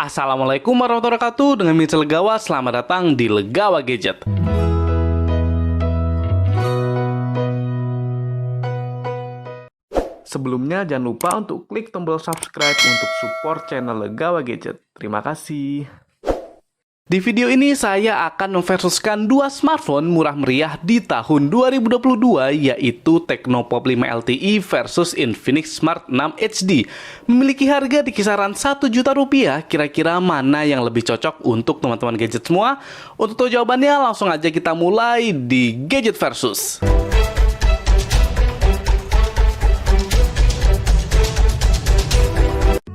Assalamualaikum warahmatullahi wabarakatuh. Dengan Mitch Legawa, selamat datang di Legawa Gadget. Sebelumnya jangan lupa untuk klik tombol subscribe untuk support channel Legawa Gadget. Terima kasih. Di video ini saya akan memversuskan dua smartphone murah meriah di tahun 2022, yaitu Tecno Pop 5 LTE versus Infinix Smart 6 HD. Memiliki harga di kisaran 1 juta rupiah, kira-kira mana yang lebih cocok untuk teman-teman gadget semua? Untuk tahu jawabannya, langsung aja kita mulai di Gadget Versus.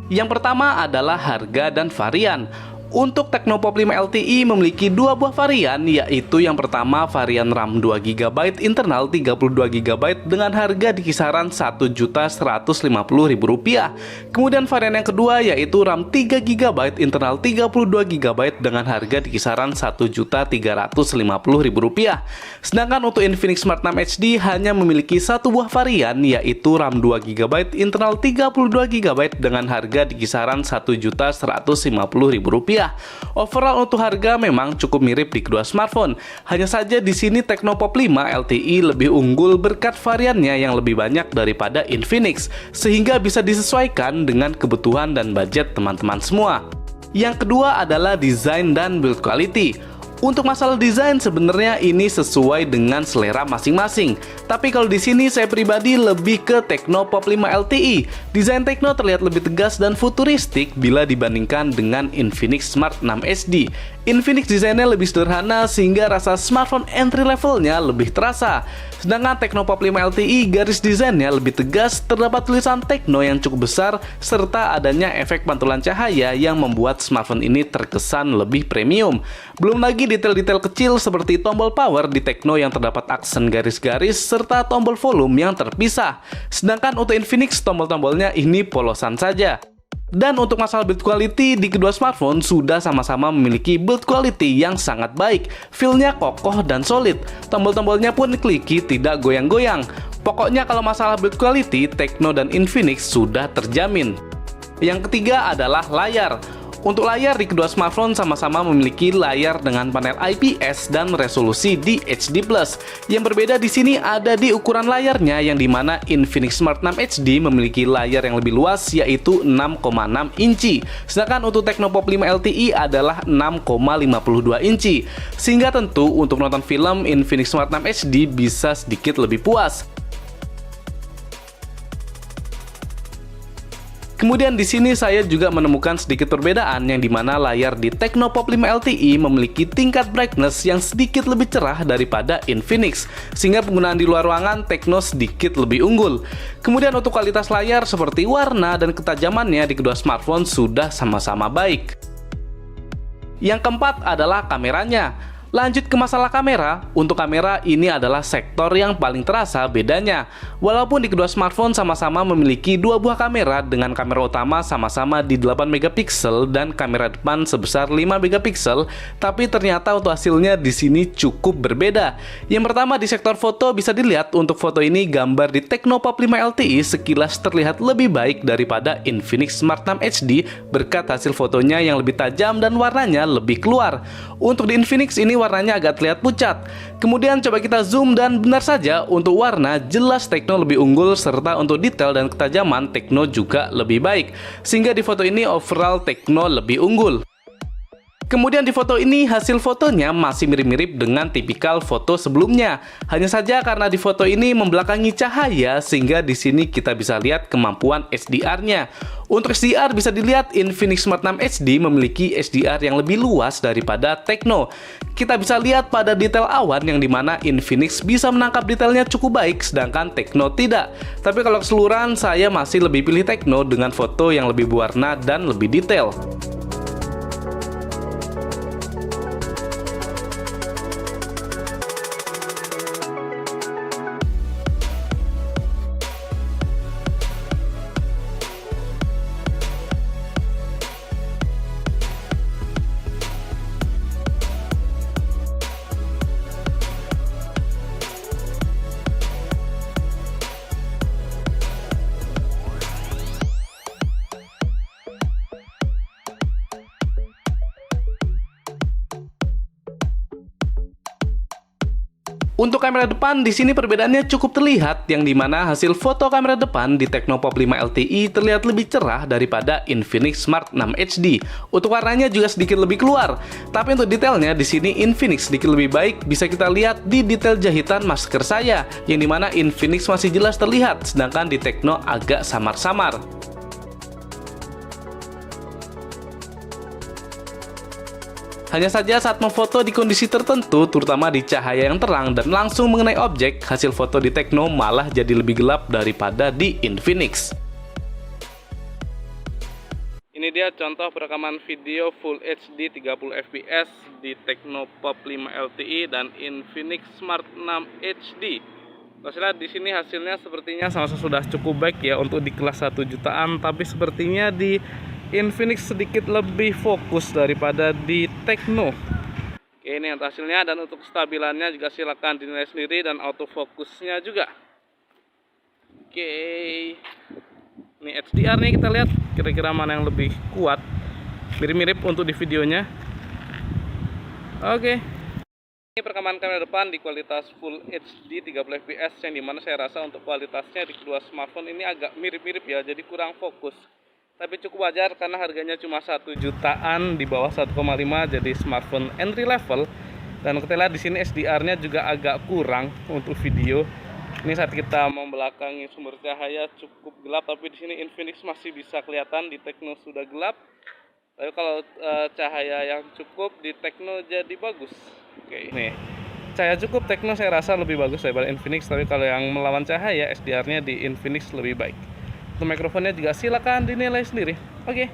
Yang pertama adalah harga dan varian. Untuk Tecno Pop 5 LTE memiliki dua buah varian, yaitu yang pertama varian RAM 2GB internal 32GB dengan harga di kisaran Rp1.150.000. Kemudian varian yang kedua yaitu RAM 3GB internal 32GB dengan harga di kisaran Rp1.350.000. Sedangkan untuk Infinix Smart 6 HD hanya memiliki satu buah varian, yaitu RAM 2GB internal 32GB dengan harga di kisaran Rp1.150.000. Overall untuk harga memang cukup mirip di kedua smartphone. Hanya saja di sini Tecno Pop 5 LTE lebih unggul berkat variannya yang lebih banyak daripada Infinix, sehingga bisa disesuaikan dengan kebutuhan dan budget teman-teman semua. Yang kedua adalah desain dan build quality. Untuk masalah desain sebenarnya ini sesuai dengan selera masing-masing. Tapi kalau di sini saya pribadi lebih ke Tecno Pop 5 LTE. Desain Tecno terlihat lebih tegas dan futuristik bila dibandingkan dengan Infinix Smart 6 HD. Infinix desainnya lebih sederhana sehingga rasa smartphone entry levelnya lebih terasa. Sedangkan Tecno Pop 5 LTE garis desainnya lebih tegas, terdapat tulisan Tecno yang cukup besar serta adanya efek pantulan cahaya yang membuat smartphone ini terkesan lebih premium. Belum lagi detail-detail kecil seperti tombol power di Tecno yang terdapat aksen garis-garis serta tombol volume yang terpisah. Sedangkan untuk Infinix tombol-tombolnya ini polosan saja. Dan untuk masalah build quality di kedua smartphone sudah sama-sama memiliki build quality yang sangat baik. Feel-nya kokoh dan solid. Tombol-tombolnya pun kliki, tidak goyang-goyang. Pokoknya kalau masalah build quality, Tecno dan Infinix sudah terjamin. Yang ketiga adalah layar. Untuk layar di kedua smartphone sama-sama memiliki layar dengan panel IPS dan resolusi di HD+. Yang berbeda di sini ada di ukuran layarnya, yang dimana Infinix Smart 6 HD memiliki layar yang lebih luas yaitu 6,6 inci. Sedangkan untuk Tecno Pop 5 LTE adalah 6,52 inci. Sehingga tentu untuk nonton film Infinix Smart 6 HD bisa sedikit lebih puas. Kemudian di sini saya juga menemukan sedikit perbedaan, yang dimana layar di Tecno Pop 5 LTE memiliki tingkat brightness yang sedikit lebih cerah daripada Infinix, sehingga penggunaan di luar ruangan Tecno sedikit lebih unggul. Kemudian untuk kualitas layar seperti warna dan ketajamannya di kedua smartphone sudah sama-sama baik. Yang keempat adalah kameranya. Lanjut ke masalah kamera, untuk kamera ini adalah sektor yang paling terasa bedanya. Walaupun di kedua smartphone sama-sama memiliki dua buah kamera dengan kamera utama sama-sama di 8MP dan kamera depan sebesar 5MP, tapi ternyata untuk hasilnya di sini cukup berbeda. Yang pertama di sektor foto bisa dilihat untuk foto ini gambar di Tecno Pop 5 LTE sekilas terlihat lebih baik daripada Infinix Smart 6 HD berkat hasil fotonya yang lebih tajam dan warnanya lebih keluar. Untuk di Infinix ini warnanya agak terlihat pucat. Kemudian coba kita zoom dan benar saja untuk warna jelas Tecno lebih unggul, serta untuk detail dan ketajaman Tecno juga lebih baik. Sehingga di foto ini overall Tecno lebih unggul. Kemudian di foto ini hasil fotonya masih mirip-mirip dengan tipikal foto sebelumnya. Hanya saja karena di foto ini membelakangi cahaya sehingga di sini kita bisa lihat kemampuan HDR-nya. Untuk HDR bisa dilihat Infinix Smart 6 HD memiliki HDR yang lebih luas daripada Tecno. Kita bisa lihat pada detail awan yang dimana Infinix bisa menangkap detailnya cukup baik sedangkan Tecno tidak. Tapi kalau keseluruhan saya masih lebih pilih Tecno dengan foto yang lebih berwarna dan lebih detail. Untuk kamera depan, di sini perbedaannya cukup terlihat, yang dimana hasil foto kamera depan di Tecnopop 5 LTE terlihat lebih cerah daripada Infinix Smart 6 HD. Untuk warnanya juga sedikit lebih keluar, tapi untuk detailnya di sini Infinix sedikit lebih baik. Bisa kita lihat di detail jahitan masker saya, yang dimana Infinix masih jelas terlihat, sedangkan di Tecno agak samar-samar. Hanya saja saat memfoto di kondisi tertentu, terutama di cahaya yang terang dan langsung mengenai objek, hasil foto di Tecno malah jadi lebih gelap daripada di Infinix. Ini dia contoh perekaman video Full HD 30 fps di Tecnopop 5 LTE dan Infinix Smart 6 HD. Maksudnya di sini hasilnya sepertinya sama-sama sudah cukup baik ya untuk di kelas 1 jutaan, tapi sepertinya di Infinix sedikit lebih fokus daripada di Tecno. Oke, ini untuk hasilnya, dan untuk stabilannya juga silakan dinilai sendiri, dan autofokusnya juga. Oke, ini HDR nih, kita lihat kira-kira mana yang lebih kuat. Mirip-mirip untuk di videonya. Oke, ini perekaman kamera depan di kualitas Full HD 30 fps, yang dimana saya rasa untuk kualitasnya di kedua smartphone ini agak mirip-mirip ya, jadi kurang fokus. Tapi cukup wajar karena harganya cuma 1 jutaan, di bawah 1,5, jadi smartphone entry level. Dan kita lihat di sini SDR-nya juga agak kurang untuk video. Ini saat kita membelakangi sumber cahaya cukup gelap, tapi di sini Infinix masih bisa kelihatan, di Tecno sudah gelap. Tapi kalau cahaya yang cukup di Tecno jadi bagus. Oke, nih cahaya cukup Tecno saya rasa lebih bagus daripada Infinix, tapi kalau yang melawan cahaya SDR-nya di Infinix lebih baik. Untuk mikrofonnya juga silakan dinilai sendiri. Oke.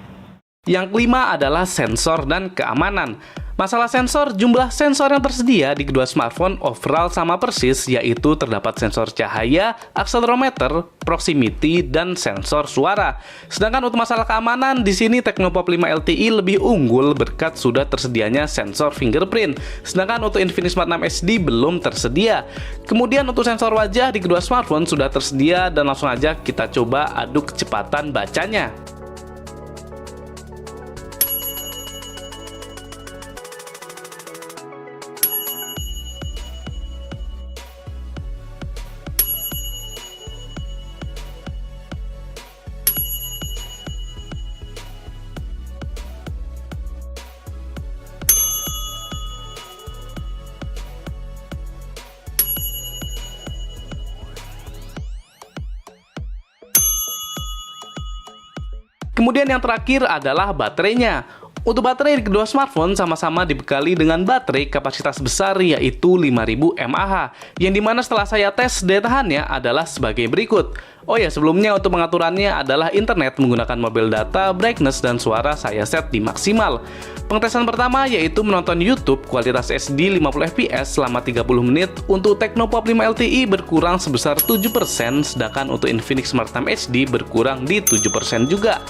Yang kelima adalah sensor dan keamanan. Masalah sensor, jumlah sensor yang tersedia di kedua smartphone overall sama persis, yaitu terdapat sensor cahaya, akselerometer, proximity, dan sensor suara. Sedangkan untuk masalah keamanan, di sini Tecnopop 5 LTE lebih unggul berkat sudah tersedianya sensor fingerprint. Sedangkan untuk Infinix Smart 6 HD belum tersedia. Kemudian untuk sensor wajah di kedua smartphone sudah tersedia, dan langsung aja kita coba adu kecepatan bacanya. Kemudian yang terakhir adalah baterainya. Untuk baterai di kedua smartphone sama-sama dibekali dengan baterai kapasitas besar, yaitu 5000 mAh, yang dimana setelah saya tes daya tahannya adalah sebagai berikut. Oh ya, sebelumnya untuk pengaturannya adalah internet menggunakan mobile data, brightness, dan suara saya set di maksimal. Pengetesan pertama yaitu menonton YouTube kualitas SD 50 fps selama 30 menit. Untuk Tecnopop 5 LTE berkurang sebesar 7%, sedangkan untuk Infinix Smart 6 HD berkurang di 7% juga.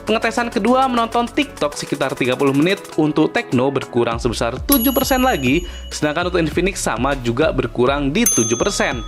Pengetesan kedua menonton TikTok sekitar 30 menit, untuk Tecno berkurang sebesar 7% lagi, sedangkan untuk Infinix sama juga berkurang di 7%.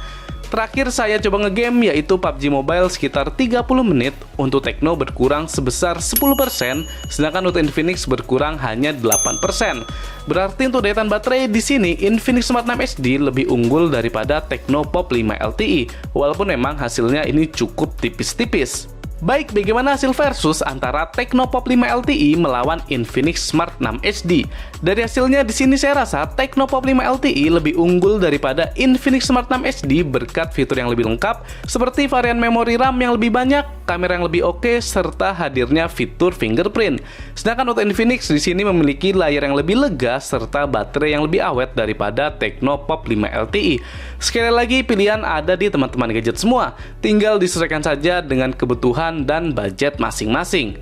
Terakhir saya coba ngegame yaitu PUBG Mobile sekitar 30 menit, untuk Tecno berkurang sebesar 10%, sedangkan untuk Infinix berkurang hanya 8%. Berarti untuk daya tahan baterai di sini Infinix Smart 6 HD lebih unggul daripada Tecnopop 5 LTE, walaupun memang hasilnya ini cukup tipis-tipis. Baik, bagaimana hasil versus antara Tecnopop 5 LTE melawan Infinix Smart 6 HD? Dari hasilnya di sini saya rasa Tecnopop 5 LTE lebih unggul daripada Infinix Smart 6 HD berkat fitur yang lebih lengkap seperti varian memori RAM yang lebih banyak, kamera yang lebih oke, serta hadirnya fitur fingerprint. Sedangkan untuk Infinix di sini memiliki layar yang lebih lega serta baterai yang lebih awet daripada Tecnopop 5 LTE. Sekali lagi, pilihan ada di teman-teman gadget semua. Tinggal disesuaikan saja dengan kebutuhan dan budget masing-masing.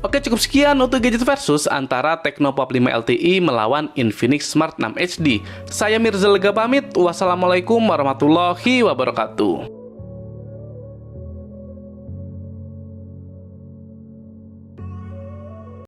Oke, cukup sekian untuk gadget versus antara Tecnopop 5 LTE melawan Infinix Smart 6 HD. Saya Mirza Lega pamit. Wassalamualaikum warahmatullahi wabarakatuh.